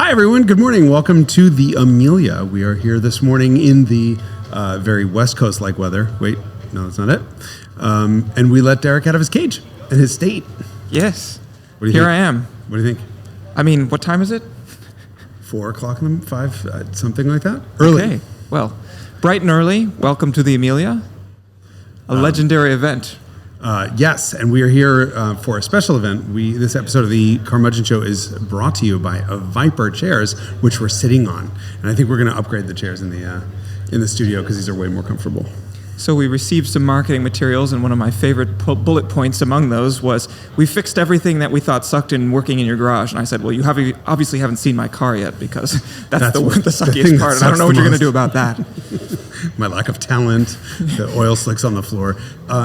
Hi, everyone. Good morning. Welcome to the Amelia. We are here this morning in the very West Coast-like weather. Wait, no, that's not it. And we let Derek out of his cage and his state. Yes. What do you think? Here I am. What do you think? I mean, what time is it? 4 o'clock in the 5, something like that. Early. Okay. Well, bright and early. Welcome to the Amelia. A legendary event. Yes, and we are here for a special event. This episode of the Carmudgeon Show is brought to you by Vyper Chairs, which we're sitting on. And I think we're going to upgrade the chairs in the studio because these are way more comfortable. So we received some marketing materials, and one of my favorite bullet points among those was, we fixed everything that we thought sucked in working in your garage. And I said, well, you obviously haven't seen my car yet, because that's the suckiest part, and I don't know what you're going to do about that. My lack of talent, the oil slicks on the floor.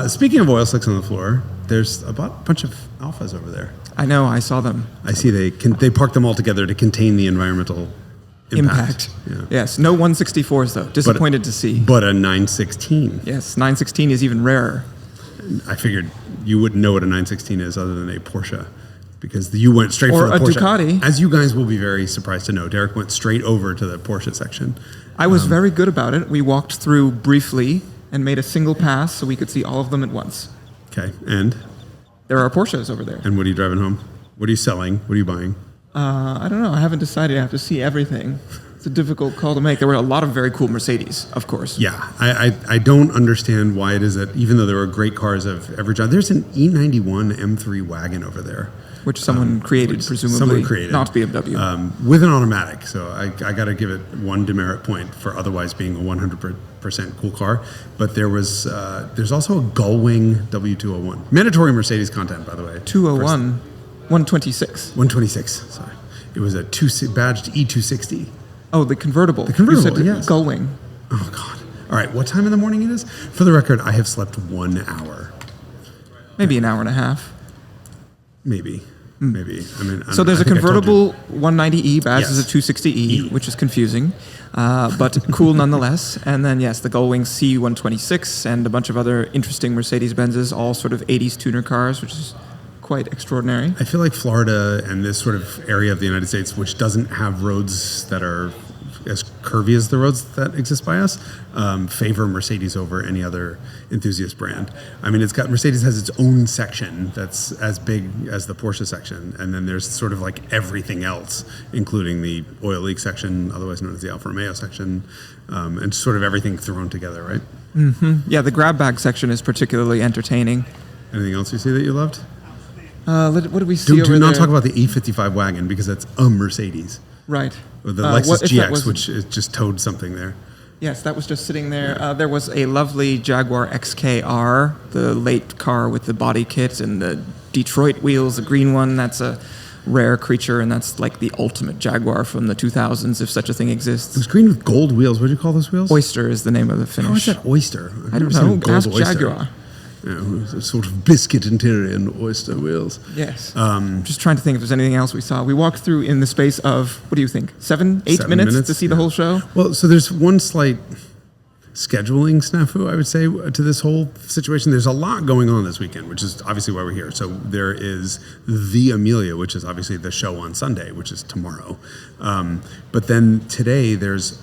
Speaking of oil slicks on the floor, there's a bunch of Alphas over there. I know, I saw them. I see they park them all together to contain the environmental impact. Yeah. Yes, no 164s though. Disappointed to see. But a 916. Yes, 916 is even rarer. I figured you wouldn't know what a 916 is other than a Porsche, because you went straight for the Porsche. Or a Ducati. As you guys will be very surprised to know, Derek went straight over to the Porsche section. I was very good about it. We walked through briefly and made a single pass so we could see all of them at once. Okay, and? There are Porsches over there. And what are you driving home? What are you selling? What are you buying? I don't know. I haven't decided. I have to see everything. It's a difficult call to make. There were a lot of very cool Mercedes, of course. Yeah, I don't understand why it is that even though there are great cars of every genre, there's an E91 M3 wagon over there. Which someone created, presumably, not BMW. With an automatic. So I got to give it one demerit point for otherwise being a 100% cool car. But there's also a Gullwing W201. Mandatory Mercedes content, by the way. 201. 126. 126, sorry. It was a badged E260. Oh, the convertible. The convertible, yes. Gullwing. Oh, God. All right, what time in the morning it is? For the record, I have slept 1 hour. Maybe an hour and a half. Maybe. I mean, so there's a convertible 190E badged as a 260E, E. which is confusing, but cool nonetheless. And then, yes, the Gullwing C126 and a bunch of other interesting Mercedes-Benzes, all sort of 80s tuner cars, which is quite extraordinary. I feel like Florida and this sort of area of the United States, which doesn't have roads that are as curvy as the roads that exist by us, favor Mercedes over any other enthusiast brand. I mean, Mercedes has its own section that's as big as the Porsche section, and then there's sort of like everything else, including the oil leak section, otherwise known as the Alfa Romeo section, and sort of everything thrown together, right? Mm-hmm. Yeah, the grab bag section is particularly entertaining. Anything else you see that you loved? What do we see over there? Do not talk about the E55 wagon, because that's a Mercedes. Right. Or the Lexus GX, which is just towed something there. Yes, that was just sitting there. Yeah. There was a lovely Jaguar XKR, the late car with the body kit and the Detroit wheels, the green one. That's a rare creature, and that's like the ultimate Jaguar from the 2000s, if such a thing exists. It was green with gold wheels. What do you call those wheels? Oyster is the name of the finish. How is that oyster? I don't know. Ask Jaguar. Yeah, a sort of biscuit interior and oyster wheels. Yes. Just trying to think if there's anything else we saw. We walked through in the space of, what do you think, 7 minutes to see the whole show? Well, so there's one slight scheduling snafu, I would say, to this whole situation. There's a lot going on this weekend, which is obviously why we're here. So there is the Amelia, which is obviously the show on Sunday, which is tomorrow. But then today there's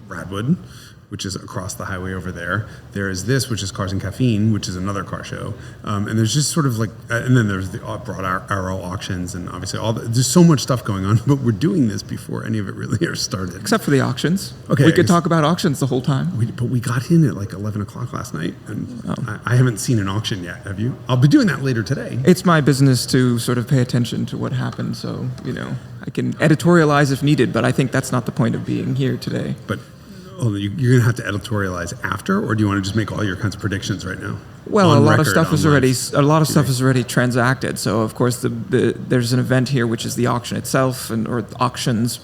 Radwood, which is across the highway over there. There is this, which is Cars and Caffeine, which is another car show. And there's just sort of like, and then there's the Broad Arrow auctions, and obviously there's so much stuff going on, but we're doing this before any of it really are started. Except for the auctions. Okay. We could talk about auctions the whole time. But we got in at like 11 o'clock last night, and I haven't seen an auction yet, have you? I'll be doing that later today. It's my business to sort of pay attention to what happened, so, I can editorialize if needed, but I think that's not the point of being here today. But you're going to have to editorialize after, or do you want to just make all your kinds of predictions right now? Well, a lot of stuff is already transacted. So, of course, there's an event here, which is the auction itself, or auctions,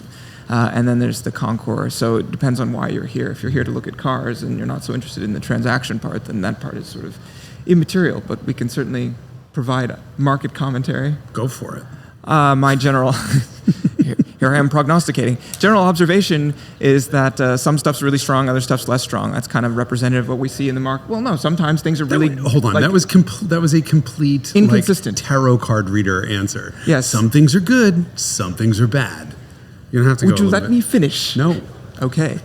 and then there's the concourse. So it depends on why you're here. If you're here to look at cars and you're not so interested in the transaction part, then that part is sort of immaterial. But we can certainly provide a market commentary. Go for it. My general... Here I am prognosticating. General observation is that some stuff's really strong, other stuff's less strong. That's kind of representative of what we see in the market. Well, no, sometimes things are really... Hold on, that was a complete inconsistent tarot card reader answer. Yes. Some things are good, some things are bad. You're going to have to Would go you a little let me bit. finish? No. Okay.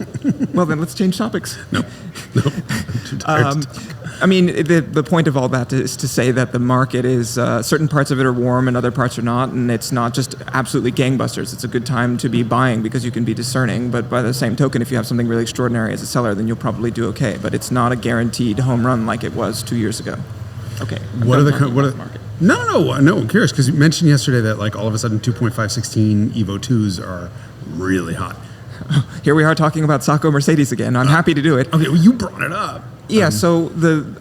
Well, then let's change topics. No. I'm too tired to talk. I mean, the point of all that is to say that the market is, certain parts of it are warm and other parts are not, and it's not just absolutely gangbusters. It's a good time to be buying because you can be discerning, but by the same token, if you have something really extraordinary as a seller, then you'll probably do okay, but it's not a guaranteed home run like it was 2 years ago. Okay. What are the market? No, I'm curious, because you mentioned yesterday that like all of a sudden 2.516 Evo 2s are really hot. Here we are talking about Sacco Mercedes again. I'm happy to do it. Okay, well, you brought it up. Yeah, so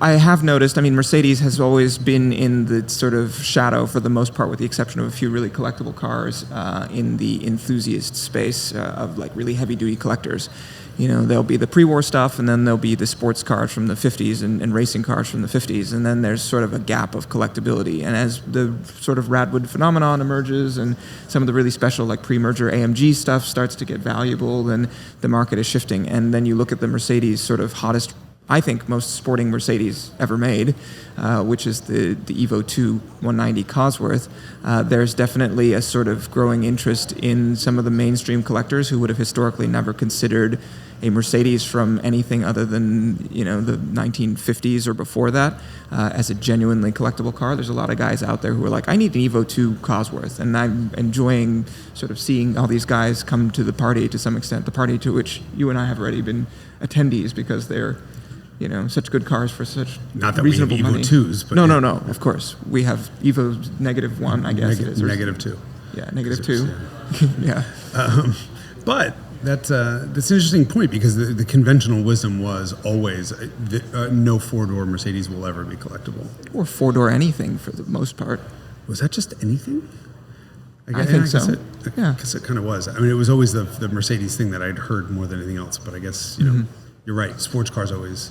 I have noticed, I mean, Mercedes has always been in the sort of shadow for the most part, with the exception of a few really collectible cars in the enthusiast space of like really heavy-duty collectors. You know, there'll be the pre-war stuff, and then there'll be the sports cars from the 50s and racing cars from the 50s, and then there's sort of a gap of collectability. And as the sort of Radwood phenomenon emerges and some of the really special like pre-merger AMG stuff starts to get valuable, then the market is shifting. And then you look at the Mercedes sort of hottest, I think, most sporting Mercedes ever made, which is the Evo 2 190 Cosworth. There's definitely a sort of growing interest in some of the mainstream collectors who would have historically never considered a Mercedes from anything other than, you know, the 1950s or before that as a genuinely collectible car. There's a lot of guys out there who are like, I need an Evo 2 Cosworth, and I'm enjoying sort of seeing all these guys come to the party to some extent, the party to which you and I have already been attendees because they're, you know, such good cars for such Not that reasonable we have Evo money. 2s, but no, of course. We have Evo -1, I guess it is. Negative 2. Yeah, -2. Yeah. But that's an interesting point, because the conventional wisdom was always no four-door Mercedes will ever be collectible. Or four-door anything for the most part. Was that just anything? I think so. I guess it kind of was. I mean, it was always the Mercedes thing that I'd heard more than anything else, but I guess, you know, you're right. Sports cars always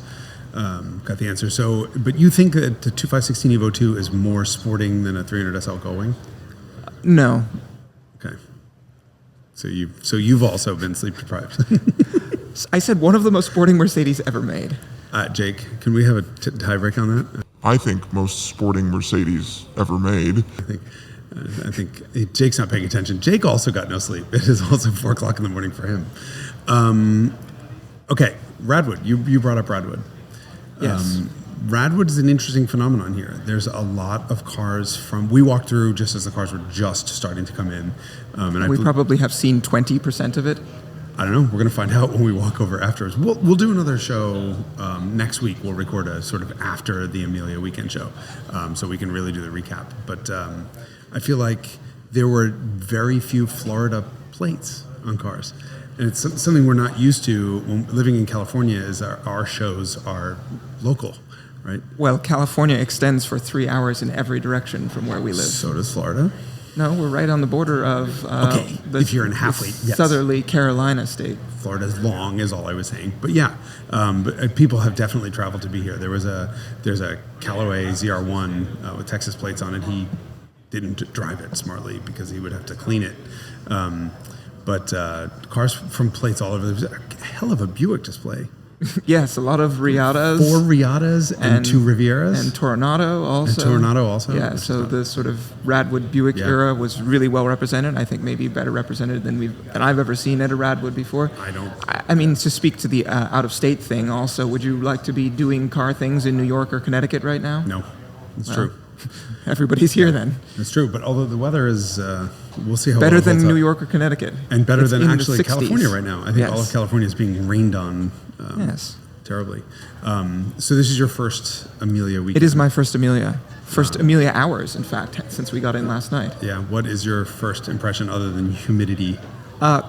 got the answer. So, but you think that the 2516 Evo 2 is more sporting than a 300 SL Gullwing? No. Okay. So you've also been sleep deprived. I said one of the most sporting Mercedes ever made. Jake, can we have a tie break on that? I think most sporting Mercedes ever made. I think Jake's not paying attention. Jake also got no sleep. It is also 4 o'clock in the morning for him. Okay, Radwood. You brought up Radwood. Yes. Radwood is an interesting phenomenon here. There's a lot of cars we walked through just as the cars were just starting to come in. And we probably have seen 20% of it. I don't know. We're going to find out when we walk over afterwards. We'll do another show next week. We'll record a sort of after the Amelia weekend show, so we can really do the recap. But I feel like there were very few Florida plates on cars. And it's something we're not used to when living in California, is our shows are local, right? Well, California extends for 3 hours in every direction from where we live. So does Florida. No, we're right on the border of if you're in halfway, yes. southerly Carolina state. Florida's long is all I was saying. But yeah, but people have definitely traveled to be here. There's a Callaway ZR1 with Texas plates on it. He didn't drive it smartly because he would have to clean it. But cars from plates all over. There was a hell of a Buick display. Yes, a lot of Riatas. 4 Riatas and 2 Rivieras. And Toronado also. Yeah, so the sort of Radwood Buick era was really well represented. I think maybe better represented than I've ever seen at a Radwood before. I mean, to speak to the out-of-state thing also, would you like to be doing car things in New York or Connecticut right now? No, it's true. Everybody's here then. It's true, but although the weather is, we'll see how better well it holds than New up. York or Connecticut. And better It's than in actually the 60s. California right now. I think all of California is being rained on terribly. So this is your first Amelia weekend? It is my first Amelia. First Amelia hours, in fact, since we got in last night. Yeah. What is your first impression other than humidity?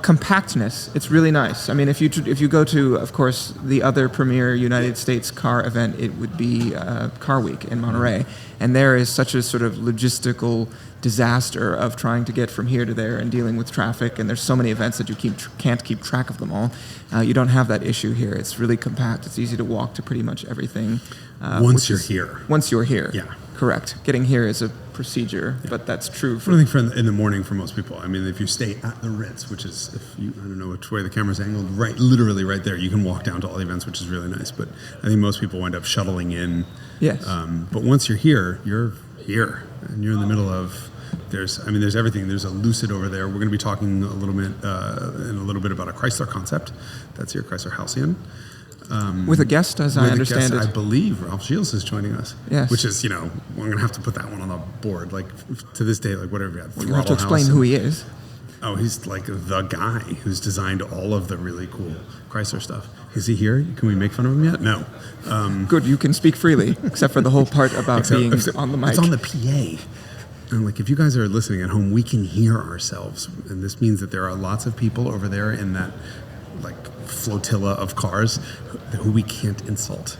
Compactness. It's really nice. I mean, if you go to, of course, the other premier United States car event, it would be Car Week in Monterey. And there is such a sort of logistical disaster of trying to get from here to there and dealing with traffic. And there's so many events that you can't keep track of them all. You don't have that issue here. It's really compact. It's easy to walk to pretty much everything. Once you're here. Once you're here. Yeah. Correct. Getting here is a procedure, but that's true for... I think in the morning for most people. I mean, if you stay at the Ritz, which is, I don't know which way the camera's angled, literally right there, you can walk down to all the events, which is really nice. But I think most people wind up shuttling in. Yes. But once you're here, and you're in the middle of There's everything. There's a Lucid over there. We're going to be talking a little bit in a little bit about a Chrysler concept. That's here, Chrysler Halcyon. With a guest, as I understand it. I believe Ralph Gilles is joining us. Yes. Which is, I'm going to have to put that one on the board. Like, to this day, like, whatever you have. You have to explain who he is. Oh, he's like the guy who's designed all of the really cool Chrysler stuff. Is he here? Can we make fun of him yet? No. Good, you can speak freely, except for the whole part about being on the mic. It's on the PA. And like, if you guys are listening at home, we can hear ourselves. And this means that there are lots of people over there in that, like, flotilla of cars who we can't insult.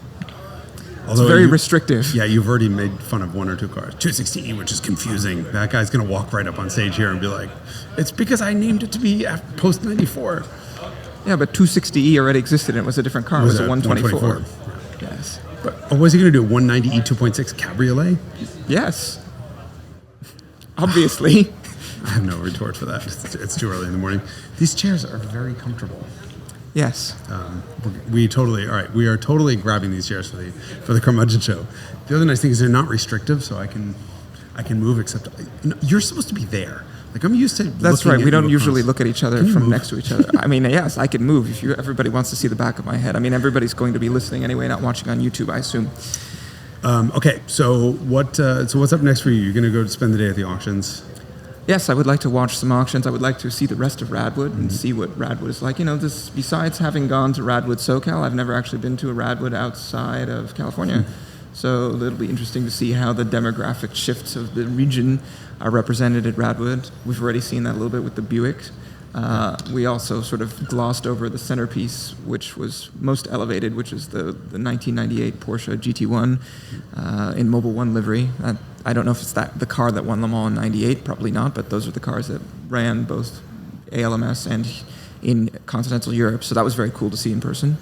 Although it's very restrictive. Yeah, you've already made fun of one or two cars. 260E, which is confusing. That guy's going to walk right up on stage here and be like, it's because I named it to be post 94. Yeah, but 260E already existed and it was a different car. It was a 124. Yes. But was he going to do a 190E 2.6 Cabriolet? Yes. Obviously. I have no retort for that. It's too early in the morning. These chairs are very comfortable. Yes. We are totally grabbing these chairs for the Carmudgeon Show. The other nice thing is they're not restrictive, so I can move. Except you're supposed to be there. Like, I'm used to. That's right. We don't usually look at each other from next to each other. I mean, yes, I can move if everybody wants to see the back of my head. I mean, everybody's going to be listening anyway, not watching on YouTube, I assume. Okay, so what's up next for you? You're going to go spend the day at the auctions. Yes, I would like to watch some auctions. I would like to see the rest of Radwood and see what Radwood is like. This, besides having gone to Radwood SoCal, I've never actually been to a Radwood outside of California. So it'll be interesting to see how the demographic shifts of the region are represented at Radwood. We've already seen that a little bit with the Buick. We also sort of glossed over the centerpiece, which was most elevated, which is the 1998 Porsche GT1 in Mobil 1 livery. I don't know if it's the car that won Le Mans in 98, probably not, but those are the cars that ran both ALMS and in continental Europe, so that was very cool to see in person.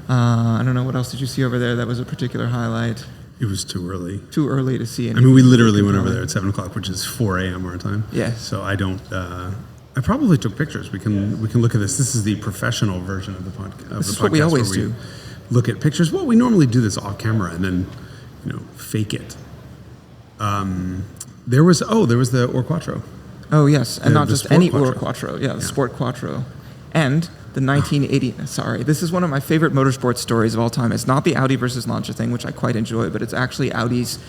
I don't know, what else did you see over there that was a particular highlight? It was too early. Too early to see anything. I mean, we literally went over there at 7 o'clock, which is 4 a.m. our time. Yes. So I don't... I probably took pictures. We can look at this. This is the professional version of the podcast. This is what we always do. Look at pictures. Well, we normally do this off camera and then, fake it. There was the Or Quattro. Oh yes, and not just any Quattro. Or Quattro. Yeah, the Sport Quattro, and the 1980. Sorry, this is one of my favorite motorsports stories of all time. It's not the Audi versus Lancia thing, which I quite enjoy, but it's actually Audi's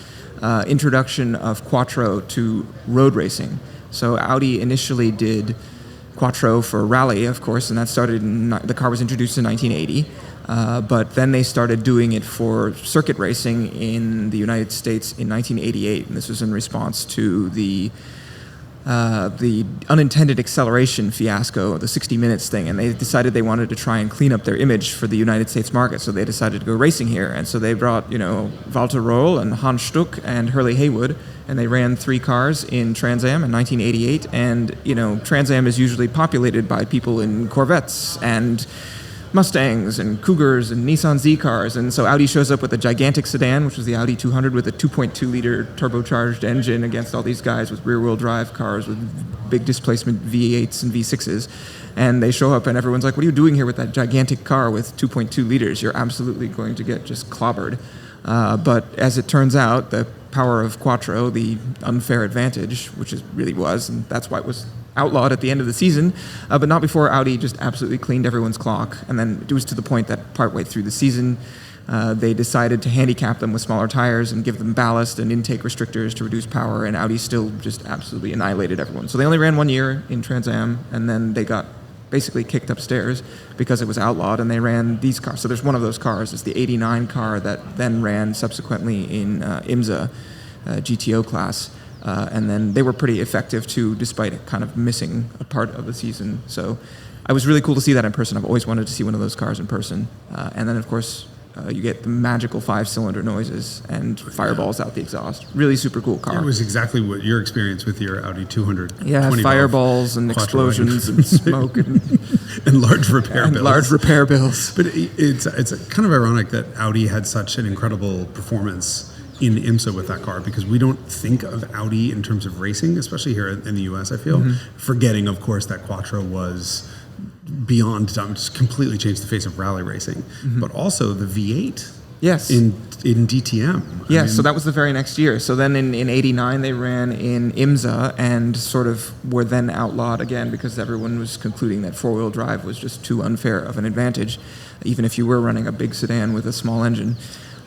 introduction of Quattro to road racing. So Audi initially did Quattro for rally, of course, and that started the car was introduced in 1980. But then they started doing it for circuit racing in the United States in 1988, and this was in response to the unintended acceleration fiasco, the 60 Minutes thing, and they decided they wanted to try and clean up their image for the United States market, so they decided to go racing here, and so they brought, Walter Röhrl and Hans Stuck and Hurley Haywood, and they ran 3 cars in Trans Am in 1988, and, Trans Am is usually populated by people in Corvettes and Mustangs and Cougars and Nissan Z cars, and so Audi shows up with a gigantic sedan, which was the Audi 200 with a 2.2-liter turbocharged engine against all these guys with rear-wheel drive cars with big displacement V8s and V6s, and they show up and everyone's like, what are you doing here with that gigantic car with 2.2 liters? You're absolutely going to get just clobbered. But as it turns out, the power of Quattro, the unfair advantage, which it really was, and that's why it was outlawed at the end of the season, but not before Audi just absolutely cleaned everyone's clock. And then it was to the point that partway through the season, they decided to handicap them with smaller tires and give them ballast and intake restrictors to reduce power, and Audi still just absolutely annihilated everyone. So they only ran 1 year in Trans Am, and then they got basically kicked upstairs because it was outlawed, and they ran these cars. So there's one of those cars. It's the 89 car that then ran subsequently in IMSA GTO class. And then they were pretty effective too, despite it kind of missing a part of the season. So it was really cool to see that in person. I've always wanted to see one of those cars in person. And then, of course, you get the magical 5-cylinder noises and fireballs out the exhaust. Really super cool car. It was exactly what your experience with your Audi 200. Yeah, fireballs and explosions and smoke and large repair bills. Large repair bills. But it's kind of ironic that Audi had such an incredible performance in IMSA with that car, because we don't think of Audi in terms of racing, especially here in the US, I feel. Forgetting, of course, that Quattro was beyond time, just completely changed the face of rally racing. But also the V8 Yes. In DTM. Yes, so that was the very next year. So then in 89, they ran in IMSA and sort of were then outlawed again because everyone was concluding that four-wheel drive was just too unfair of an advantage, even if you were running a big sedan with a small engine,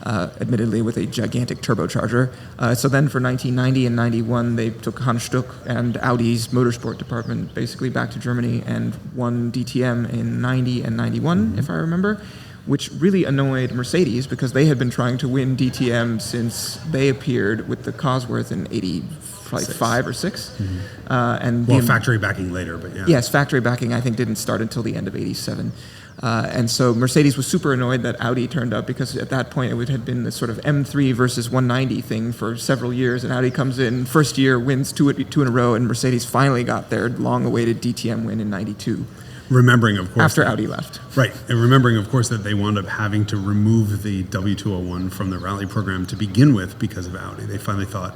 admittedly with a gigantic turbocharger. So then for 1990 and 91, they took Hans Stuck and Audi's motorsport department basically back to Germany and won DTM in 90 and 91, if I remember, which really annoyed Mercedes because they had been trying to win DTM since they appeared with the Cosworth in 85 or 6. And factory backing later, but yeah. Yes, factory backing I think didn't start until the end of 87. And so Mercedes was super annoyed that Audi turned up because at that point it had been this sort of M3 versus 190 thing for several years, and Audi comes in, first year, wins two in a row, and Mercedes finally got their long-awaited DTM win in 92. Remembering, of course. After Audi left. Right. And remembering, of course, that they wound up having to remove the W201 from the rally program to begin with because of Audi. They finally thought,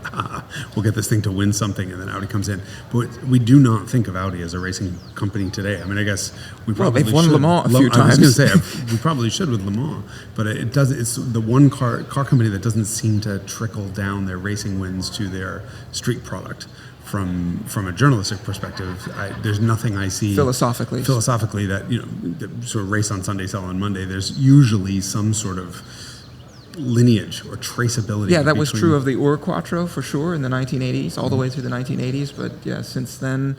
we'll get this thing to win something, and then Audi comes in. But we do not think of Audi as a racing company today. I mean, I guess we probably they've won should. Le Mans a few times. I was going to say, we probably should with Le Mans. But it doesn't. It's the one car company that doesn't seem to trickle down their racing wins to their street product. From a journalistic perspective, there's nothing I see philosophically that that sort of race on Sunday, sell on Monday. There's usually some sort of lineage or traceability. Yeah, that was true of the Ur Quattro for sure in the 1980s, all the way through the 1980s. But yeah, since then,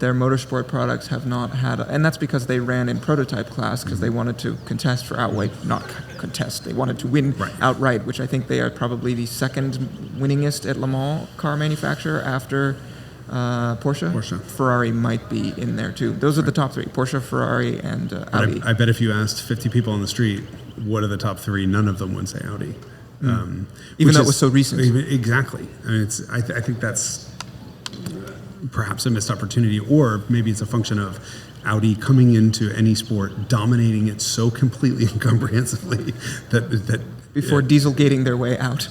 their motorsport products have not had, and that's because they ran in prototype class because they wanted to contest for outright, not contest, they wanted to win outright, which I think they are probably the second winningest at Le Mans car manufacturer after Porsche. Ferrari might be in there too. Those are the top three: Porsche, Ferrari, and Audi. I bet if you asked 50 people on the street, what are the top three, none of them would say Audi. Even though it was so recent. Exactly. I mean, I think that's perhaps a missed opportunity, or maybe it's a function of Audi coming into any sport, dominating it so completely and comprehensively that before Dieselgating their way out.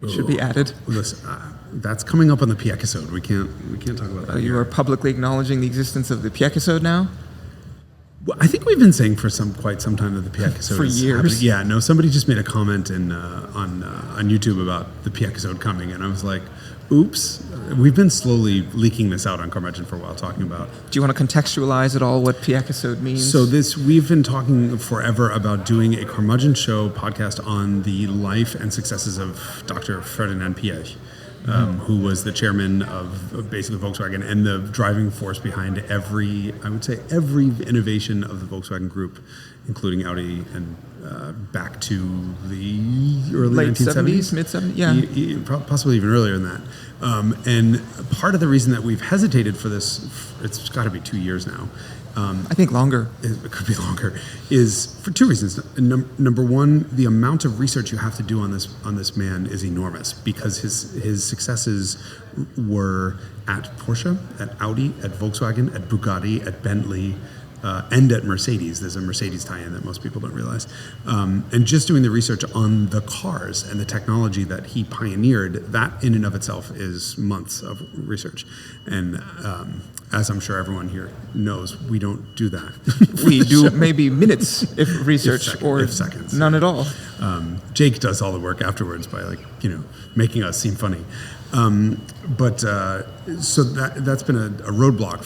It should be added. Listen, that's coming up on the Piëch episode. We can't talk about that. You are publicly acknowledging the existence of the Piëch episode now? Well, I think we've been saying for quite some time that the Piëch episode for is years. happening. Yeah, no, somebody just made a comment on YouTube about the Piëch episode coming, and I was like, oops. We've been slowly leaking this out on Carmudgeon for a while, talking about. Do you want to contextualize at all what Piëch episode means? So we've been talking forever about doing a Carmudgeon Show podcast on the life and successes of Dr. Ferdinand Piëch, who was the chairman of basically Volkswagen and the driving force behind every innovation of the Volkswagen Group, including Audi and back to the early late 1970s, mid-70s, yeah, possibly even earlier than that. And part of the reason that we've hesitated for this, it's got to be 2 years now. I think longer. It could be longer. Is for two reasons. Number one, the amount of research you have to do on this man is enormous because his successes were at Porsche, at Audi, at Volkswagen, at Bugatti, at Bentley. And at Mercedes. There's a Mercedes tie-in that most people don't realize. And just doing the research on the cars and the technology that he pioneered, that in and of itself is months of research. And as I'm sure everyone here knows, we don't do that. We do maybe minutes if research or seconds. None at all. Jake does all the work afterwards by making us seem funny. So that's been a roadblock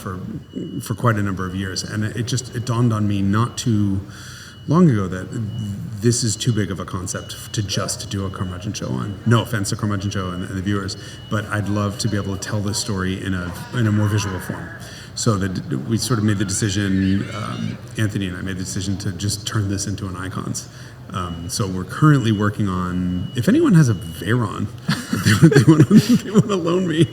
for quite a number of years, and it dawned on me not too long ago that this is too big of a concept to just do a Carmudgeon Show on. No offense to Carmudgeon Show and the viewers, but I'd love to be able to tell this story in a more visual form. So that we sort of made the decision, Anthony and I made the decision to just turn this into an Icons. So we're currently working on, if anyone has a Veyron, they want to loan me.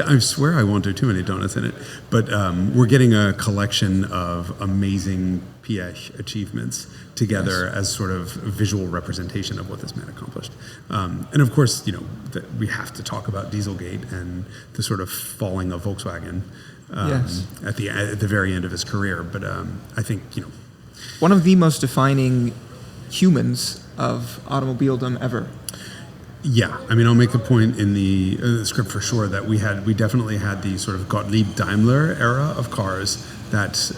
I swear I won't do too many donuts in it. But we're getting a collection of amazing Piëch achievements together as sort of a visual representation of what this man accomplished. And of course, that we have to talk about Dieselgate and the sort of falling of Volkswagen at the very end of his career. But I think, one of the most defining humans of automobiledom ever. Yeah, I mean, I'll make the point in the script for sure that we definitely had the sort of Gottlieb Daimler era of cars that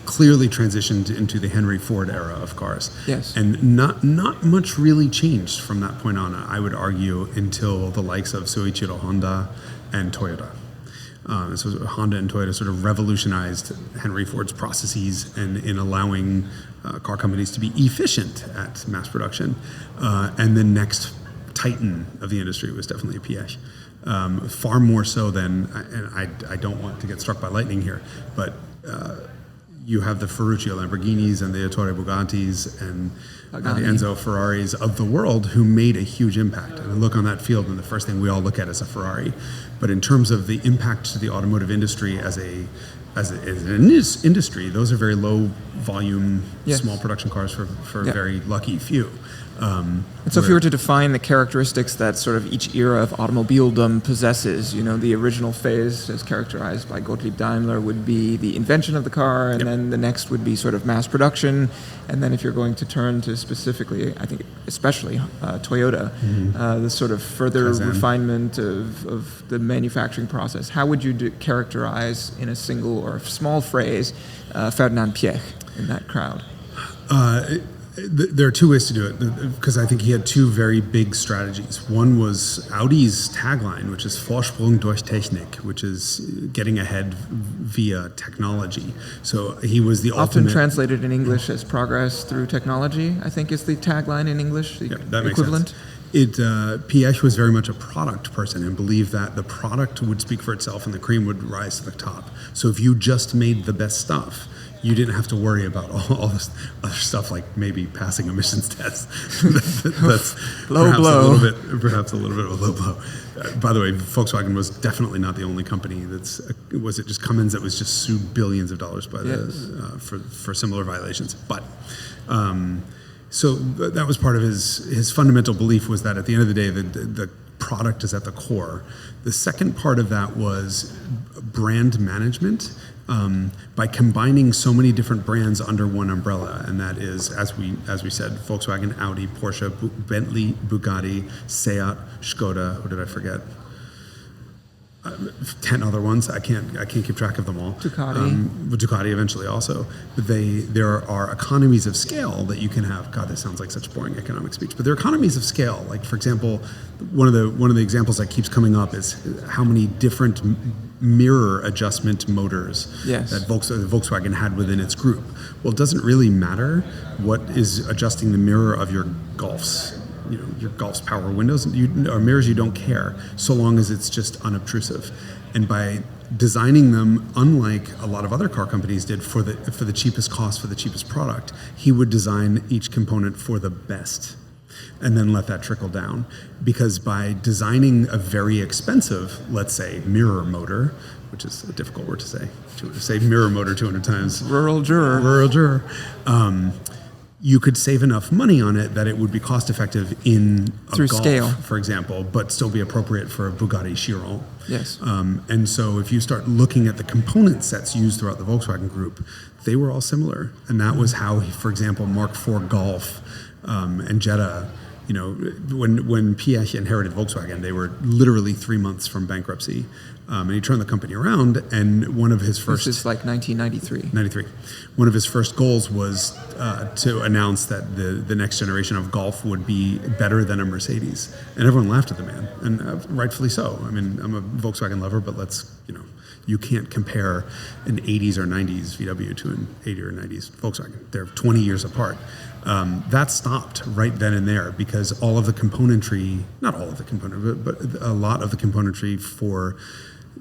clearly transitioned into the Henry Ford era of cars. Yes. And not much really changed from that point on, I would argue, until the likes of Soichiro Honda and Toyota. So Honda and Toyota sort of revolutionized Henry Ford's processes and in allowing car companies to be efficient at mass production. And the next titan of the industry was definitely Piëch. Far more so than, and I don't want to get struck by lightning here, but you have the Ferruccio Lamborghinis and the Ettore Bugattis and the Enzo Ferraris of the world who made a huge impact. And I look on that field, and the first thing we all look at is a Ferrari. But in terms of the impact to the automotive industry as an industry, those are very low volume, small production cars for very lucky few. And so if you were to define the characteristics that sort of each era of automobiledom possesses, the original phase as characterized by Gottlieb Daimler would be the invention of the car, and then the next would be sort of mass production. And then if you're going to turn to specifically, I think especially Toyota, the sort of further refinement of the manufacturing process, how would you characterize in a single or small phrase Ferdinand Piëch in that crowd? There are two ways to do it, because I think he had two very big strategies. One was Audi's tagline, which is Vorsprung durch Technik, which is getting ahead via technology. So he was the often ultimate... translated in English as progress through technology, I think is the tagline in English, the that equivalent. Makes sense. Piëch was very much a product person and believed that the product would speak for itself and the cream would rise to the top. So if you just made the best stuff, you didn't have to worry about all this other stuff like maybe passing emissions tests. That's perhaps a little bit of a low blow. By the way, Volkswagen was definitely not the only company was it just Cummins that was just sued billions of dollars by for similar violations. But so that was part of his fundamental belief, was that at the end of the day, the product is at the core. The second part of that was brand management. By combining so many different brands under one umbrella, and that is, as we said, Volkswagen, Audi, Porsche, Bentley, Bugatti, Seat, Skoda. What did I forget? 10 other ones. I can't keep track of them all. Ducati eventually also. But there are economies of scale that you can have. God, this sounds like such boring economic speech. But there are economies of scale. Like, for example, one of the examples that keeps coming up is how many different mirror adjustment motors that Volkswagen had within its group. Well, it doesn't really matter what is adjusting the mirror of your Golf's. Your Golf's power windows or mirrors, you don't care, so long as it's just unobtrusive. And by designing them, unlike a lot of other car companies did, for the cheapest cost, for the cheapest product, he would design each component for the best, and then let that trickle down. Because by designing a very expensive, let's say, mirror motor, which is a difficult word to say. To say mirror motor 200 times. Rural juror. You could save enough money on it that it would be cost effective in a through Golf, scale, for example, but still be appropriate for a Bugatti Chiron. Yes. And so if you start looking at the component sets used throughout the Volkswagen Group, they were all similar. And that was how, for example, Mark IV Golf and Jetta, when Piëch inherited Volkswagen, they were literally 3 months from bankruptcy. And he turned the company around, and one of his first... This is like 1993. 93. One of his first goals was to announce that the next generation of Golf would be better than a Mercedes. And everyone laughed at the man, and rightfully so. I mean, I'm a Volkswagen lover, but you can't compare an 80s or 90s VW to an 80s or 90s Volkswagen. They're 20 years apart. That stopped right then and there, because all of the componentry, not all of the componentry, but a lot of the componentry for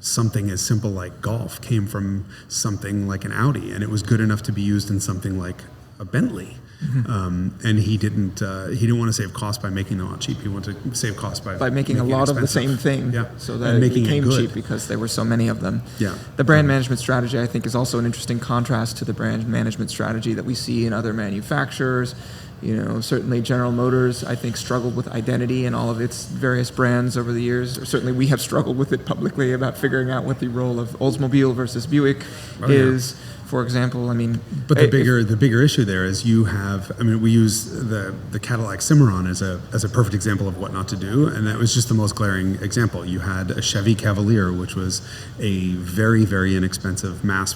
something as simple like Golf came from something like an Audi, and it was good enough to be used in something like a Bentley. And he didn't want to save cost by making them all cheap. He wanted to save cost by making a lot of the same thing, so that it became cheap because there were so many of them. Yeah. The brand management strategy, I think, is also an interesting contrast to the brand management strategy that we see in other manufacturers. Certainly General Motors, I think, struggled with identity in all of its various brands over the years. Or certainly we have struggled with it publicly about figuring out what the role of Oldsmobile versus Buick is. For example, But the bigger issue there is we use the Cadillac Cimarron as a perfect example of what not to do, and that was just the most glaring example. You had a Chevy Cavalier, which was a very, very inexpensive mass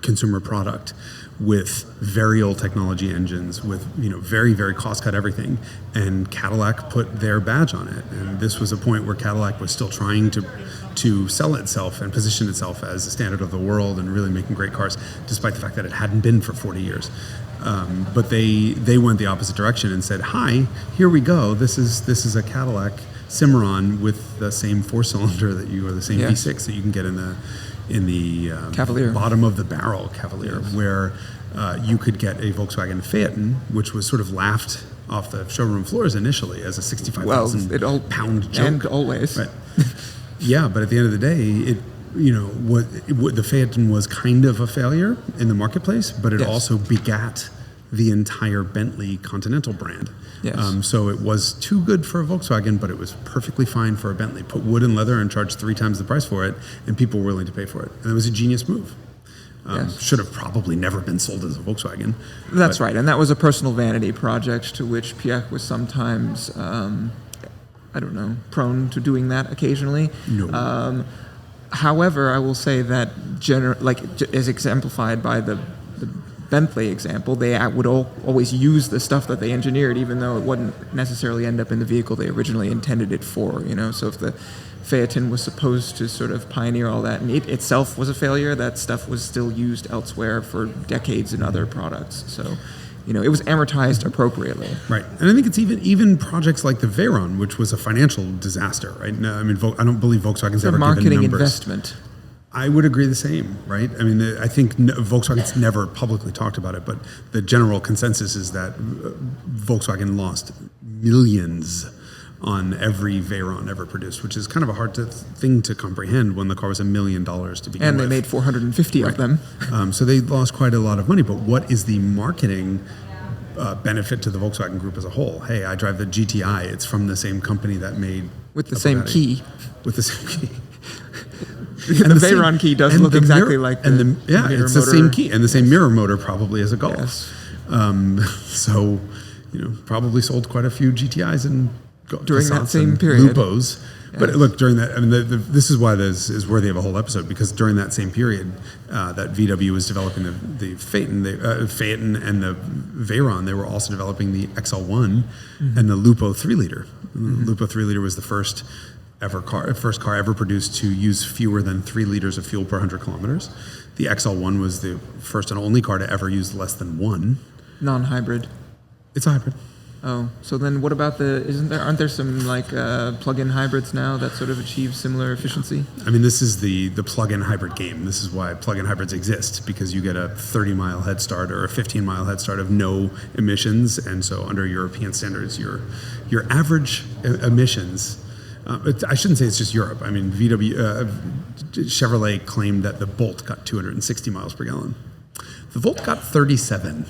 consumer product with very old technology engines, with very, very cost-cut everything, and Cadillac put their badge on it. And this was a point where Cadillac was still trying to sell itself and position itself as a standard of the world and really making great cars, despite the fact that it hadn't been for 40 years. But they went the opposite direction and said, "Hi, here we go. This is a Cadillac Cimarron with the same four-cylinder that you, or the same V6 that you can get in the Cavalier. bottom of the barrel Cavalier, where you could get a Volkswagen Phaeton, which was sort of laughed off the showroom floors initially as a 65,000 pound joke. And always. Right. Yeah, but at the end of the day, the Phaeton was kind of a failure in the marketplace, but it also begat the entire Bentley Continental brand. Yes. So it was too good for a Volkswagen, but it was perfectly fine for a Bentley. Put wood and leather and charged 3 times the price for it, and people were willing to pay for it. And it was a genius move. Should have probably never been sold as a Volkswagen. That's right, and that was a personal vanity project to which Piëch was sometimes, prone to doing that occasionally. No. However, I will say that, as exemplified by the Bentley example, they would always use the stuff that they engineered, even though it wouldn't necessarily end up in the vehicle they originally intended it for. So if the Phaeton was supposed to sort of pioneer all that, and it itself was a failure, that stuff was still used elsewhere for decades in other products. So, it was amortized appropriately. Right, and I think it's even projects like the Veyron, which was a financial disaster. Right, no, I mean, I don't believe Volkswagen's ever given numbers. Marketing investment. I would agree the same, right? I mean, I think Volkswagen's never publicly talked about it, but the general consensus is that Volkswagen lost millions on every Veyron ever produced, which is kind of a hard thing to comprehend when the car was $1 million to begin with. And they made 450 of them. So they lost quite a lot of money, but what is the marketing benefit to the Volkswagen Group as a whole? Hey, I drive the GTI. It's from the same company that made... With the same key. With the same key. And the Veyron key does look exactly like the mirror it's motor. The same key and the same mirror motor probably as a Golf. Yes. So, probably sold quite a few GTIs and during that same and period. Lupos. Yes. But look, during that, I mean, this is why this is worthy of a whole episode, because during that same period, that VW was developing the Phaeton, and the Veyron. They were also developing the XL1 and the Lupo 3-liter. The Lupo 3-liter was the first car ever produced to use fewer than 3 liters of fuel per 100 kilometers. The XL1 was the first and only car to ever use less than 1. Non-hybrid. It's a hybrid. Oh, so then what about aren't there some plug-in hybrids now that sort of achieve similar efficiency? I mean, this is the plug-in hybrid game. This is why plug-in hybrids exist, because you get a 30-mile head start or a 15-mile head start of no emissions, and so under European standards, your average emissions. I shouldn't say it's just Europe. I mean, Chevrolet claimed that the Bolt got 260 miles per gallon. The Volt got 37,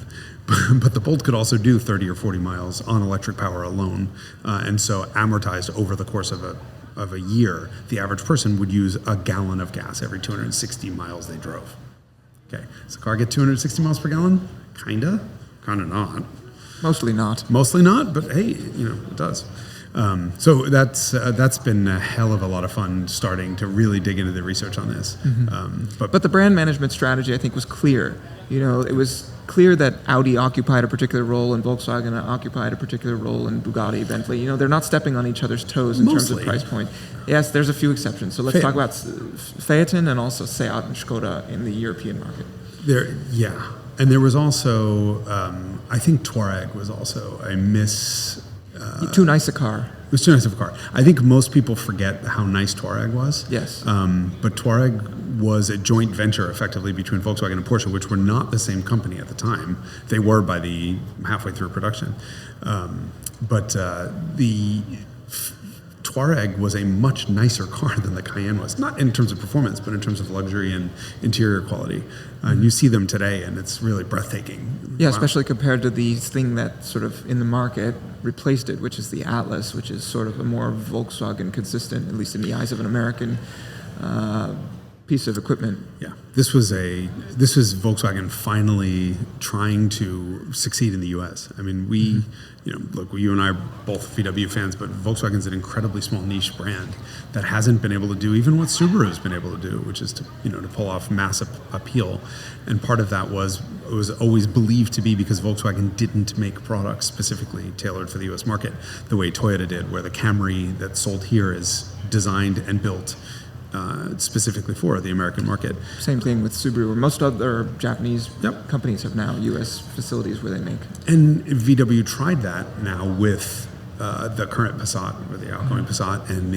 but the Bolt could also do 30 or 40 miles on electric power alone, and so amortized over the course of a year, the average person would use a gallon of gas every 260 miles they drove. Okay, does the car get 260 miles per gallon? Kinda not. Mostly not. Mostly not, but hey, it does. So that's been a hell of a lot of fun starting to really dig into the research on this. But the brand management strategy, I think, was clear. It was clear that Audi occupied a particular role and Volkswagen occupied a particular role, and Bugatti, Bentley. They're not stepping on each other's toes in terms of price point. Yes, there's a few exceptions. So let's talk about Phaeton and also Seat and Skoda in the European market. And there was also, I think Touareg was also a too nice a car. It was too nice of a car. I think most people forget how nice Touareg was. Yes. But Touareg was a joint venture, effectively, between Volkswagen and Porsche, which were not the same company at the time. They were by the halfway through production. But the Touareg was a much nicer car than the Cayenne was, not in terms of performance, but in terms of luxury and interior quality. And you see them today, and it's really breathtaking. Yeah, wow. Especially compared to the thing that sort of in the market replaced it, which is the Atlas, which is sort of a more Volkswagen consistent, at least in the eyes of an American piece of equipment. Yeah, this was Volkswagen finally trying to succeed in the U.S. I mean, look, you and I are both VW fans, but Volkswagen's an incredibly small niche brand that hasn't been able to do even what Subaru's been able to do, which is to pull off mass appeal. And part of that was always believed to be because Volkswagen didn't make products specifically tailored for the U.S. market the way Toyota did, where the Camry that's sold here is designed and built specifically for the American market. Same thing with Subaru. Most other Japanese companies have now U.S. facilities where they make. And VW tried that now with the current Passat, or the outgoing Passat, and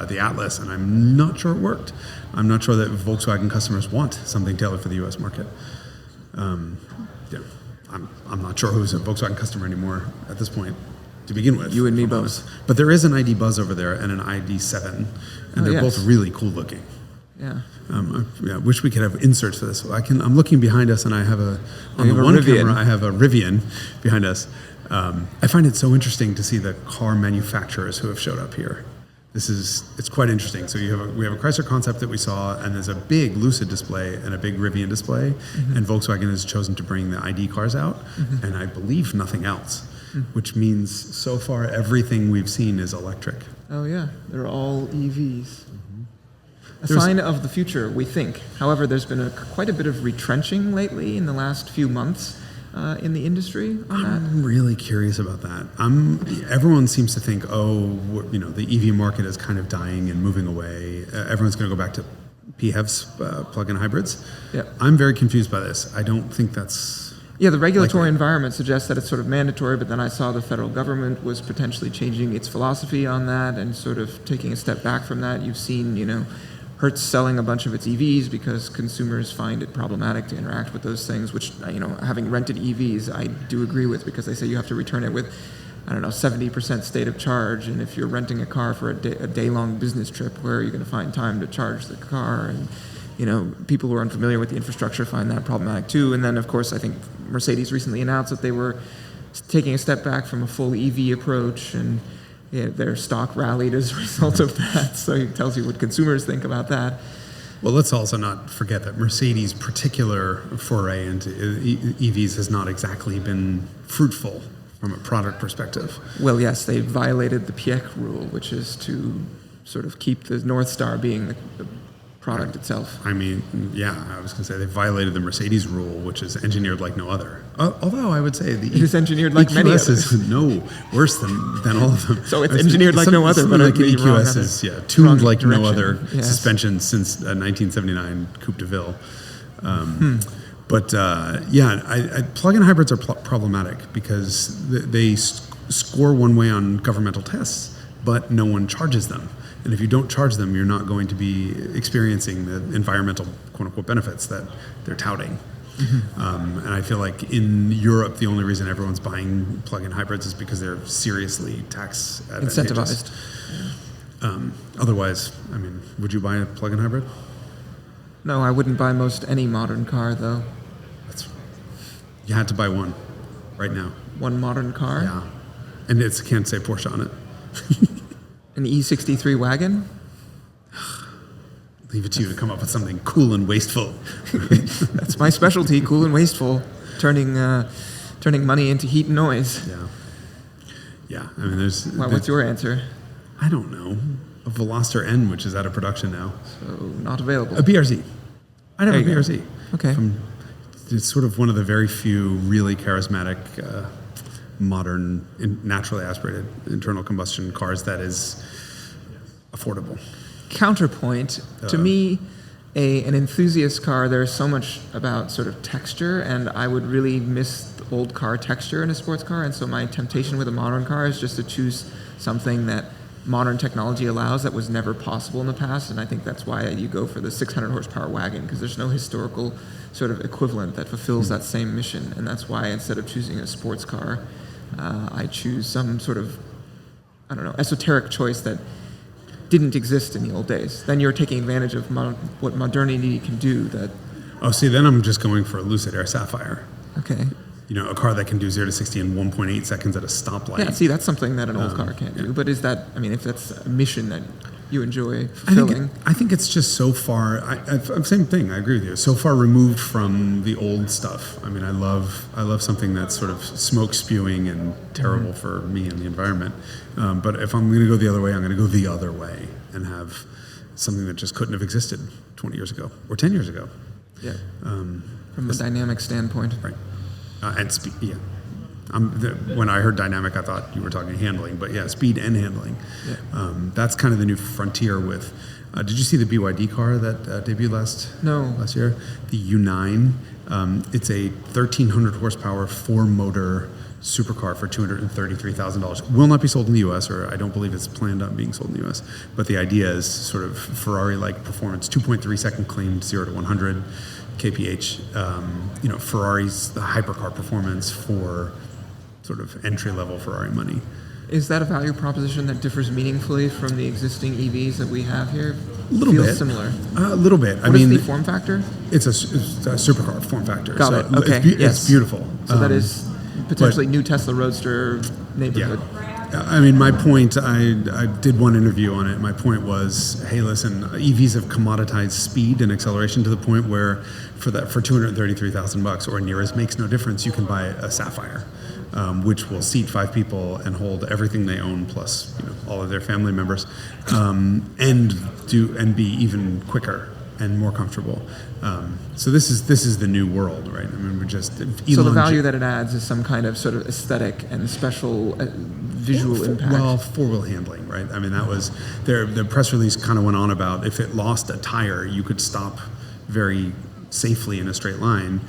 the Atlas, and I'm not sure it worked. I'm not sure that Volkswagen customers want something tailored for the U.S. market. I'm not sure who's a Volkswagen customer anymore at this point, to begin with. You and me both. But there is an ID Buzz over there and an ID7, and they're both really cool looking. Yeah. I wish we could have inserts for this. I'm looking behind us, and I have on the one Rivian. camera I have a Rivian behind us. I find it so interesting to see the car manufacturers who have showed up here. It's quite interesting. So we have a Chrysler concept that we saw, and there's a big Lucid display and a big Rivian display, and Volkswagen has chosen to bring the ID cars out, and I believe nothing else. Which means so far everything we've seen is electric. Oh yeah, they're all EVs. A sign of the future, we think. However, there's been quite a bit of retrenching lately in the last few months in the industry on that. I'm really curious about that. Everyone seems to think, the EV market is kind of dying and moving away. Everyone's going to go back to PHEVs, plug-in hybrids. Yeah. I'm very confused by this. I don't think that's... Yeah, the regulatory environment suggests that it's sort of mandatory, but then I saw the federal government was potentially changing its philosophy on that and sort of taking a step back from that. You've seen, Hertz selling a bunch of its EVs because consumers find it problematic to interact with those things, which, having rented EVs, I do agree with, because they say you have to return it with, 70% state of charge. And if you're renting a car for a day-long business trip, where are you going to find time to charge the car? And people who are unfamiliar with the infrastructure find that problematic too. And then, of course, I think Mercedes recently announced that they were taking a step back from a full EV approach, and their stock rallied as a result of that. So it tells you what consumers think about that. Well, let's also not forget that Mercedes' particular foray into EVs has not exactly been fruitful from a product perspective. Well, yes, they violated the Piëch rule, which is to sort of keep the North Star being the product itself. I mean, I was going to say they violated the Mercedes rule, which is engineered like no other. Although I would say it is engineered like many others. is no worse than all of them. So it's engineered like no other, but like an EQS is tuned like no other suspension since 1979 Coupe de Ville. But plug-in hybrids are problematic because they score one way on governmental tests, but no one charges them. And if you don't charge them, you're not going to be experiencing the environmental quote-unquote benefits that they're touting. And I feel like in Europe, the only reason everyone's buying plug-in hybrids is because they're seriously tax incentivized. Otherwise, would you buy a plug-in hybrid? No, I wouldn't buy most any modern car, though. You had to buy one right now. One modern car? Yeah. And it can't say Porsche on it. An E63 wagon? Leave it to you to come up with something cool and wasteful. That's my specialty, cool and wasteful. Turning money into heat and noise. Yeah. What's your answer? I don't know. A Veloster N, which is out of production now. So not available. A BRZ. I'd have a BRZ. Okay. It's sort of one of the very few really charismatic, modern, naturally aspirated internal combustion cars that is affordable. Counterpoint, to me, an enthusiast car, there's so much about sort of texture, and I would really miss the old car texture in a sports car, and so my temptation with a modern car is just to choose something that modern technology allows that was never possible in the past, and I think that's why you go for the 600 horsepower wagon, because there's no historical sort of equivalent that fulfills that same mission, and that's why instead of choosing a sports car, I choose some sort of, esoteric choice that didn't exist in the old days. Then you're taking advantage of what modernity can do. Then I'm just going for a Lucid Air Sapphire. Okay. A car that can do 0 to 60 in 1.8 seconds at a stoplight. Yeah, see, that's something that an old car can't do. But is that, if that's a mission that you enjoy fulfilling? I think it's just so far. Same thing. I agree with you. So far removed from the old stuff. I mean, I love something that's sort of smoke spewing and terrible for me and the environment. But if I'm going to go the other way, I'm going to go the other way and have something that just couldn't have existed 20 years ago or 10 years ago. Yeah. From a dynamic standpoint. Right. And speed. Yeah. When I heard dynamic, I thought you were talking handling, but yeah, speed and handling. Yeah. That's kind of the new frontier with. Did you see the BYD car that debuted last year? The U9. It's a 1,300 horsepower 4-motor supercar for $233,000. Will not be sold in the U.S., or I don't believe it's planned on being sold in the U.S. But the idea is sort of Ferrari-like performance, 2.3 second clean 0 to 100 kph. Ferrari's the hypercar performance for sort of entry-level Ferrari money. Is that a value proposition that differs meaningfully from the existing EVs that we have here? A little bit. Similar. A little bit. What is the form factor? It's a supercar form factor. Got it. Okay. It's beautiful. So that is potentially new Tesla Roadster neighborhood. Yeah. I mean, my point, I did one interview on it. My point was, hey, listen, EVs have commoditized speed and acceleration to the point where for $233,000 or near as makes no difference, you can buy a Sapphire. Which will seat 5 people and hold everything they own plus all of their family members, and be even quicker and more comfortable. So this is the new world, right? I mean, we're just so the value that it adds is some kind of sort of aesthetic and special visual impact. Well, 4-wheel handling, right? I mean, that was the press release kind of went on about if it lost a tire, you could stop very safely in a straight line.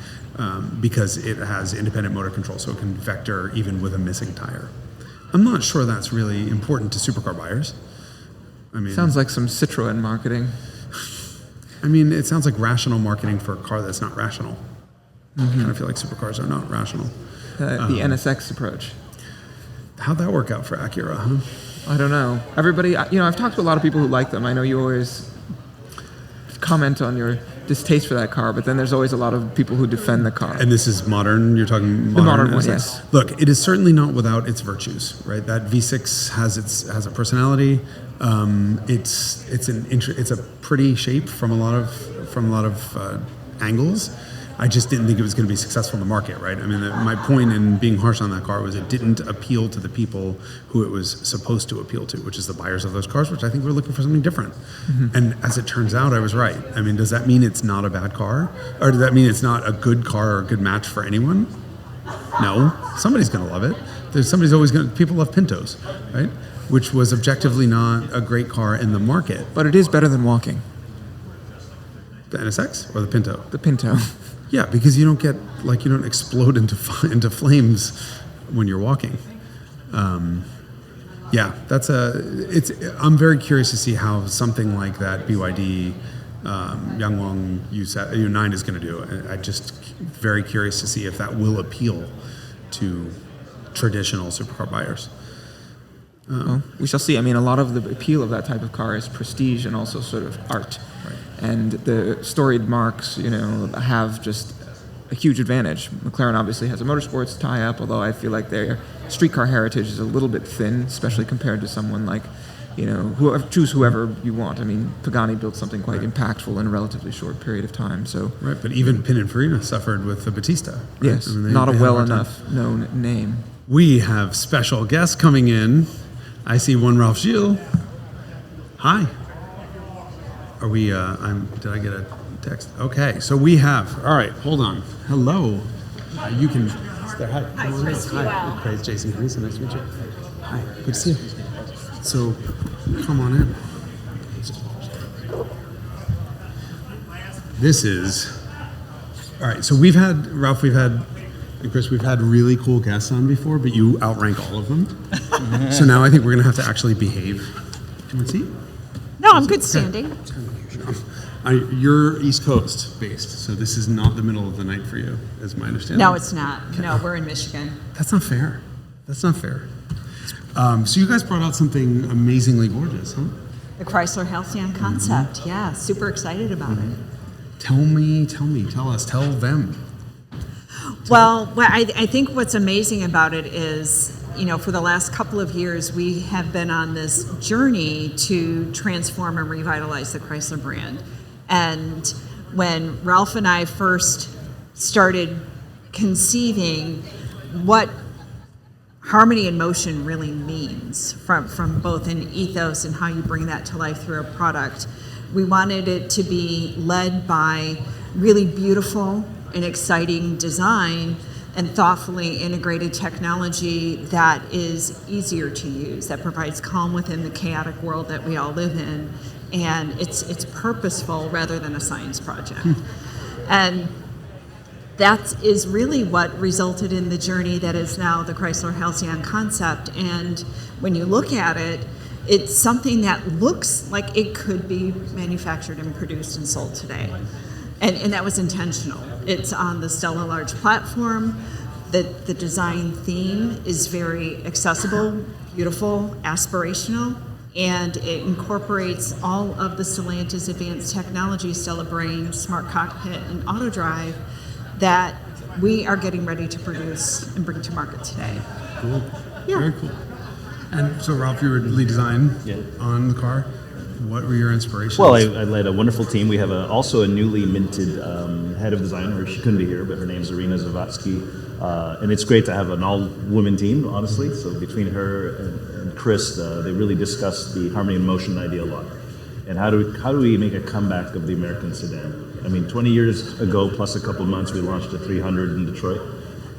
Because it has independent motor control, so it can vector even with a missing tire. I'm not sure that's really important to supercar buyers. I mean, sounds like some Citroën marketing. I mean, it sounds like rational marketing for a car that's not rational. I kind of feel like supercars are not rational. The NSX approach. How'd that work out for Acura, huh? I don't know. Everybody, I've talked to a lot of people who like them. I know you always comment on your distaste for that car, but then there's always a lot of people who defend the car. And this is modern, you're talking modern? The modern one, yes. Look, it is certainly not without its virtues, right? That V6 has a personality. It's a pretty shape from a lot of angles. I just didn't think it was going to be successful in the market, right? I mean, my point in being harsh on that car was it didn't appeal to the people who it was supposed to appeal to, which is the buyers of those cars, which I think were looking for something different. And as it turns out, I was right. I mean, does that mean it's not a bad car? Or does that mean it's not a good car or a good match for anyone? No. Somebody's going to love it. People love Pintos, right? Which was objectively not a great car in the market. But it is better than walking. The NSX or the Pinto? The Pinto. Yeah, because you don't explode into flames when you're walking. I'm very curious to see how something like that BYD Yangwang U9 is going to do. I'm just very curious to see if that will appeal to traditional supercar buyers. Well, we shall see. I mean, a lot of the appeal of that type of car is prestige and also sort of art. Right. And the storied marques, have just a huge advantage. McLaren obviously has a motorsports tie-up, although I feel like their streetcar heritage is a little bit thin, especially compared to someone like, choose whoever you want. I mean, Pagani built something quite impactful in a relatively short period of time. So right, but even Pininfarina suffered with the Battista. Right? Yes, not a well enough known name. We have special guests coming in. I see one Ralph Gilles. Hi. Are we, did I get a text? Okay, so we have, all right, hold on. Hello. You can, hi. Hi, Chris Feuell. Hi, it's Jason Cammisa, nice to meet you. Hi, good to see you. So, come on in. This is, all right, so Ralph, and Chris, we've had really cool guests on before, but you outrank all of them. So now I think we're going to have to actually behave. Do you want to see? No, I'm good standing. You're East Coast based, so this is not the middle of the night for you, is my understanding. No, it's not. Okay. No, we're in Michigan. That's not fair. So you guys brought out something amazingly gorgeous, huh? The Chrysler Halcyon concept. Yeah, super excited about it. Tell them. Well, I think what's amazing about it is for the last couple of years, we have been on this journey to transform and revitalize the Chrysler brand. And when Ralph and I first started conceiving what harmony in motion really means from both an ethos and how you bring that to life through a product, we wanted it to be led by really beautiful and exciting design and thoughtfully integrated technology that is easier to use, that provides calm within the chaotic world that we all live in, and it's purposeful rather than a science project. And that is really what resulted in the journey that is now the Chrysler Halcyon concept. And when you look at it, it's something that looks like it could be manufactured and produced and sold today. And that was intentional. It's on the Stella Large platform. The design theme is very accessible, beautiful, aspirational, and it incorporates all of the Stellantis advanced technology, Stella Brain, Smart Cockpit, and Auto Drive that we are getting ready to produce and bring to market today. Cool. Yeah. Very cool. And so, Ralph, you were lead design on the car. What were your inspirations? Well, I led a wonderful team. We have also a newly minted head of design. She couldn't be here, but her name's Irina Zavatsky. And it's great to have an all-women team, honestly. So between her and Chris, they really discussed the harmony in motion idea a lot. And how do we make a comeback of the American sedan? I mean, 20 years ago, plus a couple of months, we launched a 300 in Detroit.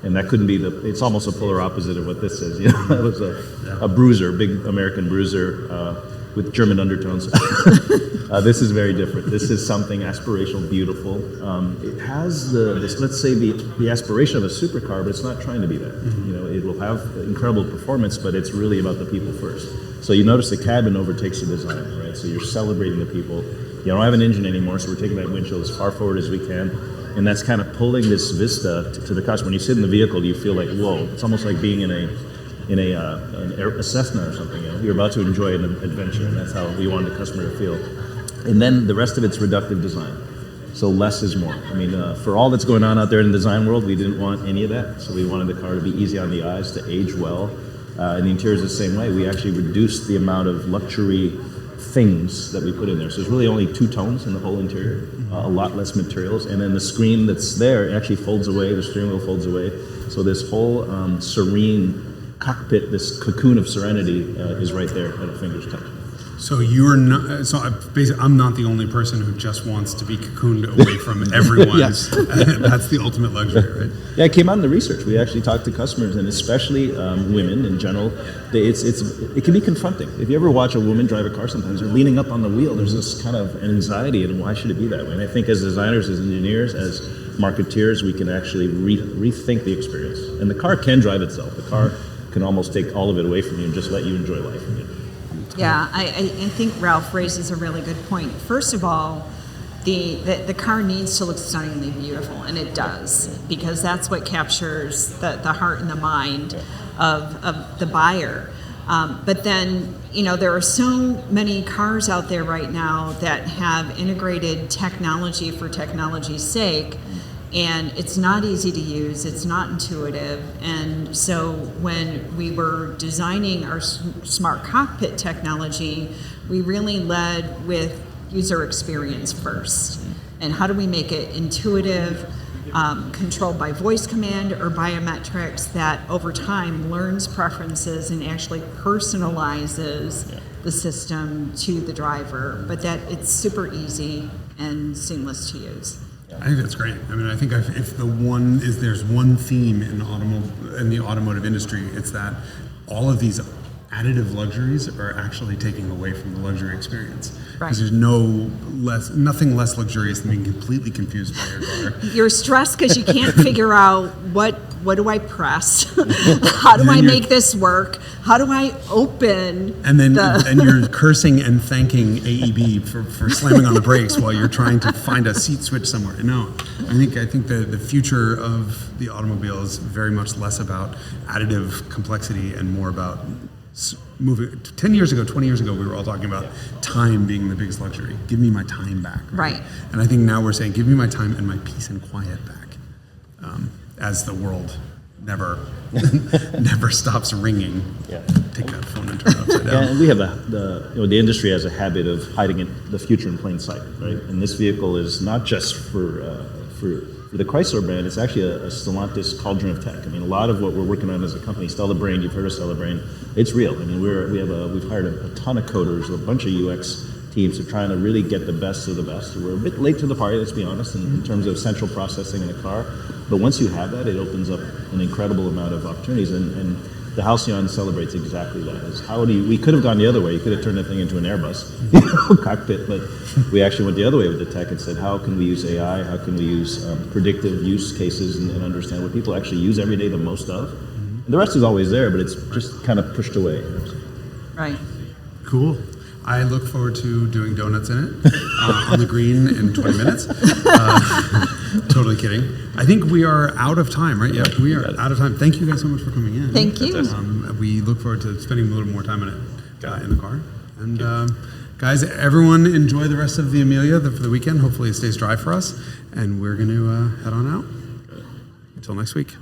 And that couldn't be it's almost a polar opposite of what this is. You know, it was a bruiser, big American bruiser with German undertones. This is very different. This is something aspirational, beautiful. It has let's say the aspiration of a supercar, but it's not trying to be that. Mm-hmm. You know, it will have incredible performance, but it's really about the people first. So you notice the cabin overtakes the design, right? So you're celebrating the people. You don't have an engine anymore, so we're taking that windshield as far forward as we can. And that's kind of pulling this vista to the customer. When you sit in the vehicle, you feel like, whoa, it's almost like being in a Cessna or something. You know? You're about to enjoy an adventure, and that's how we wanted the customer to feel. And then the rest of it's reductive design. So less is more. I mean, for all that's going on out there in the design world, we didn't want any of that. So we wanted the car to be easy on the eyes, to age well. And the interior is the same way. We actually reduced the amount of luxury things that we put in there. So there's really only 2 tones in the whole interior, a lot less materials. And then the screen that's there actually folds away, the steering wheel folds away. So this whole serene cockpit, this cocoon of serenity is right there at a finger's touch. So you're not. So basically, I'm not the only person who just wants to be cocooned away from everyone. Yes. That's the ultimate luxury, right? Yeah, it came out in the research. We actually talked to customers, and especially women in general. It can be confronting. If you ever watch a woman drive a car, sometimes they're leaning up on the wheel. There's this kind of anxiety, and why should it be that way? And I think as designers, as engineers, as marketeers, we can actually rethink the experience. And the car can drive itself. The car can almost take all of it away from you and just let you enjoy life. Yeah, I think Ralph raises a really good point. First of all, the car needs to look stunningly beautiful, and it does, because that's what captures the heart and the mind of the buyer. But then, there are so many cars out there right now that have integrated technology for technology's sake, and it's not easy to use, it's not intuitive. And so when we were designing our smart cockpit technology, we really led with user experience first. And how do we make it intuitive, controlled by voice command or biometrics that over time learns preferences and actually personalizes the system to the driver, but that it's super easy and seamless to use. I think that's great. I mean, I think if there's one theme in the automotive industry, it's that all of these additive luxuries are actually taking away from the luxury experience. Because there's nothing less luxurious than being completely confused by your car. You're stressed because you can't figure out what do I press? How do I make this work? How do I open? And you're cursing and thanking AEB for slamming on the brakes while you're trying to find a seat switch somewhere. No, I think the future of the automobile is very much less about additive complexity and more about moving. 20 years ago, we were all talking about time being the biggest luxury. Give me my time back. Right. And I think now we're saying, give me my time and my peace and quiet back, as the world never stops ringing. Yeah. Take that phone and turn it upside down. And we have the industry has a habit of hiding the future in plain sight, right? And this vehicle is not just for the Chrysler brand. It's actually a Stellantis cauldron of tech. I mean, a lot of what we're working on as a company, Stella Brain, you've heard of Stella Brain, it's real. I mean, we've hired a ton of coders, a bunch of UX teams are trying to really get the best of the best. We're a bit late to the party, let's be honest, in terms of central processing in a car. But once you have that, it opens up an incredible amount of opportunities. And the Halcyon celebrates exactly that. We could have gone the other way. You could have turned that thing into an Airbus cockpit, but we actually went the other way with the tech and said, how can we use AI? How can we use predictive use cases and understand what people actually use every day the most of? And the rest is always there, but it's just kind of pushed away. Right. Cool. I look forward to doing donuts in it on the green in 20 minutes. Totally kidding. I think we are out of time, right? Yeah, we are out of time. Thank you guys so much for coming in. Thank you. We look forward to spending a little more time on it in the car. And guys, everyone enjoy the rest of the Amelia for the weekend. Hopefully it stays dry for us. And we're going to head on out. Until next week.